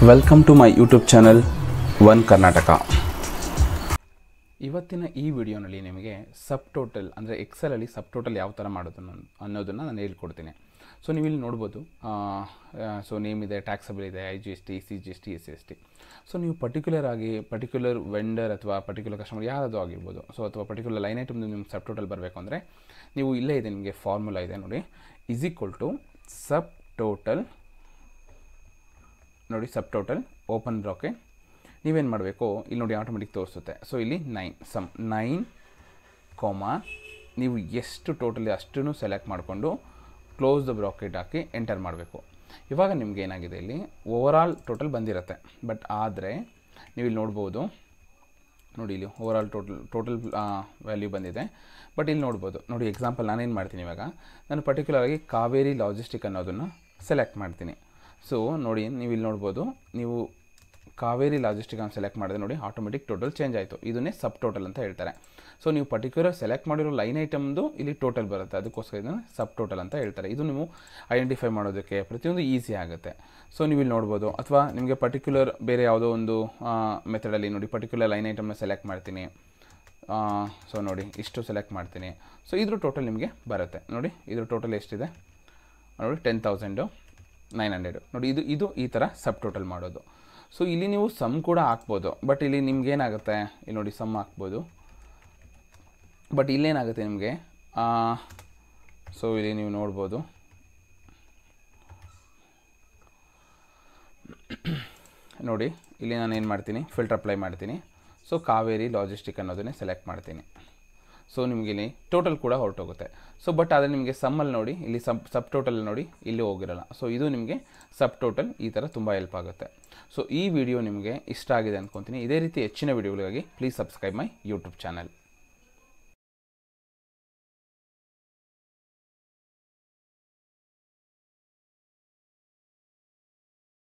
Welcome to my YouTube channel one Karnataka. ಇವತ್ತಿನ ಈ ವಿಡಿಯೋನಲ್ಲಿ ನಿಮಗೆ ಸಬ್ ಟೋಟಲ್ ಅಂದರೆ ಎಕ್ಸೆಲಲ್ಲಿ ಸಬ್ ಟೋಟಲ್ ಯಾವ ಥರ ಮಾಡೋದು ಅನ್ನೋದನ್ನು ನಾನು ಹೇಳ್ಕೊಡ್ತೀನಿ. ಸೊ ನೀವು ಇಲ್ಲಿ ನೋಡ್ಬೋದು, ಸೊ ನೇಮ್ ಇದೆ, ಟ್ಯಾಕ್ಸಬಲ್ ಇದೆ, IGST, CGST, SCST. ಸೊ ನೀವು ಪರ್ಟಿಕ್ಯುಲರ್ ವೆಂಡರ್ ಅಥವಾ ಪರ್ಟಿಕ್ಯುಲರ್ ಕಸ್ಟಮರ್ ಯಾರಾದರೂ ಆಗಿರ್ಬೋದು. ಸೊ ಅಥವಾ ಪರ್ಟಿಕ್ಯುಲರ್ ಲೈನ್ ಐಟಮ್ದು ನಿಮ್ಗೆ ಸಬ್ ಟೋಟಲ್ ಬರಬೇಕು ಅಂದರೆ ನೀವು ಇಲ್ಲೇ ಇದೆ, ನಿಮಗೆ ಫಾರ್ಮುಲಾ ಇದೆ ನೋಡಿ, ಸಬ್ ಟೋಟಲ್ ನೋಡಿ, ಸಬ್ ಟೋಟಲ್ ಓಪನ್ ಬ್ರಾಕೆಟ್. ನೀವೇನು ಮಾಡಬೇಕು, ಇಲ್ಲಿ ನೋಡಿ ಆಟೋಮೆಟಿಕ್ ತೋರಿಸುತ್ತೆ. ಸೊ ಇಲ್ಲಿ 9, ನೀವು ಎಷ್ಟು ಟೋಟಲಿ ಅಷ್ಟನ್ನು ಸೆಲೆಕ್ಟ್ ಮಾಡಿಕೊಂಡು close the bracket hockey enter ಮಾಡಬೇಕು. ಇವಾಗ ನಿಮ್ಗೆ ಏನಾಗಿದೆ, ಇಲ್ಲಿ ಓವರಾಲ್ ಟೋಟಲ್ ಬಂದಿರುತ್ತೆ. ಬಟ್ ಆದರೆ ನೀವು ಇಲ್ಲಿ ನೋಡ್ಬೋದು ನೋಡಿ, ಇಲ್ಲಿ ಓವರಾಲ್ ಟೋಟಲ್ ವ್ಯಾಲ್ಯೂ ಬಂದಿದೆ. ಬಟ್ ಇಲ್ಲಿ ನೋಡ್ಬೋದು ನೋಡಿ, ಎಕ್ಸಾಂಪಲ್ ನಾನೇನು ಮಾಡ್ತೀನಿ, ಇವಾಗ ನಾನು ಪರ್ಟಿಕ್ಯುಲರಾಗಿ ಕಾವೇರಿ ಲಾಜಿಸ್ಟಿಕ್ ಅನ್ನೋದನ್ನು ಸೆಲೆಕ್ಟ್ ಮಾಡ್ತೀನಿ. ಸೊ ನೋಡಿ, ನೀವು ಇಲ್ಲಿ ನೋಡ್ಬೋದು, ನೀವು ಕಾವೇರಿ ಲಾಜಿಸ್ಟಿಕ್ ಅಂತ ಸೆಲೆಕ್ಟ್ ಮಾಡಿದ್ರೆ ನೋಡಿ ಆಟೋಮೆಟಿಕ್ ಟೋಟಲ್ ಚೇಂಜ್ ಆಯಿತು. ಇದನ್ನೇ ಸಬ್ ಟೋಟಲ್ ಅಂತ ಹೇಳ್ತಾರೆ. ಸೊ ನೀವು ಪರ್ಟಿಕ್ಯುಲರ್ ಸೆಲೆಕ್ಟ್ ಮಾಡಿರೋ ಲೈನ್ ಐಟಮ್ದು ಇಲ್ಲಿ ಟೋಟಲ್ ಬರುತ್ತೆ, ಅದಕ್ಕೋಸ್ಕರ ಇದನ್ನು ಸಬ್ ಟೋಟಲ್ ಅಂತ ಹೇಳ್ತಾರೆ. ಇದು ನೀವು ಐಡೆಂಟಿಫೈ ಮಾಡೋದಕ್ಕೆ ಪ್ರತಿಯೊಂದು ಈಸಿ ಆಗುತ್ತೆ. ಸೊ ನೀವು ಇಲ್ಲಿ ನೋಡ್ಬೋದು, ಅಥವಾ ನಿಮಗೆ ಪರ್ಟಿಕ್ಯುಲರ್ ಬೇರೆ ಯಾವುದೋ ಒಂದು ಮೆಥಡಲ್ಲಿ ನೋಡಿ, ಪರ್ಟಿಕ್ಯುಲರ್ ಲೈನ್ ಐಟಮ್ನ ಸೆಲೆಕ್ಟ್ ಮಾಡ್ತೀನಿ. ಸೊ ನೋಡಿ, ಇಷ್ಟು ಸೆಲೆಕ್ಟ್ ಮಾಡ್ತೀನಿ. ಸೊ ಇದ್ರ ಟೋಟಲ್ ನಿಮಗೆ ಬರುತ್ತೆ ನೋಡಿ. ಇದ್ರ ಟೋಟಲ್ ಎಷ್ಟಿದೆ ನೋಡಿ, 10,900 ನೋಡಿ. ಇದು ಈ ಥರ ಸಬ್ ಟೋಟಲ್ ಮಾಡೋದು. ಸೊ ಇಲ್ಲಿ ನೀವು ಸಮ್ ಕೂಡ ಹಾಕ್ಬೋದು. ಬಟ್ ಇಲ್ಲಿ ನಿಮ್ಗೆ ಏನಾಗುತ್ತೆ, ಇಲ್ಲಿ ನೋಡಿ ಸಮ್ ಹಾಕ್ಬೋದು. ಬಟ್ ಇಲ್ಲೇನಾಗುತ್ತೆ ನಿಮಗೆ, ಸೊ ಇಲ್ಲಿ ನೀವು ನೋಡ್ಬೋದು ನೋಡಿ, ಇಲ್ಲಿ ನಾನು ಏನು ಮಾಡ್ತೀನಿ, ಫಿಲ್ಟರ್ ಅಪ್ಲೈ ಮಾಡ್ತೀನಿ. ಸೊ ಕಾವೇರಿ ಲಾಜಿಸ್ಟಿಕ್ ಅನ್ನೋದನ್ನೇ ಸೆಲೆಕ್ಟ್ ಮಾಡ್ತೀನಿ. ಸೊ ನಿಮಗೆ ಇಲ್ಲಿ ಟೋಟಲ್ ಕೂಡ ಹೊರಟೋಗುತ್ತೆ. ಸೊ ಬಟ್ ಆದರೆ ನಿಮಗೆ ಸಮ್ಮಲ್ಲಿ ನೋಡಿ, ಇಲ್ಲಿ ಸಬ್ ಟೋಟಲ್ ನೋಡಿ, ಇಲ್ಲಿ ಹೋಗಿರಲ್ಲ. ಸೊ ಇದು ನಿಮಗೆ ಸಬ್ ಟೋಟಲ್ ಈ ಥರ ತುಂಬ ಹೆಲ್ಪ್ ಆಗುತ್ತೆ. ಸೊ ಈ ವಿಡಿಯೋ ನಿಮಗೆ ಇಷ್ಟ ಆಗಿದೆ ಅಂದ್ಕೊತೀನಿ. ಇದೇ ರೀತಿ ಹೆಚ್ಚಿನ ವಿಡಿಯೋಗಳಿಗಾಗಿ please subscribe my YouTube channel.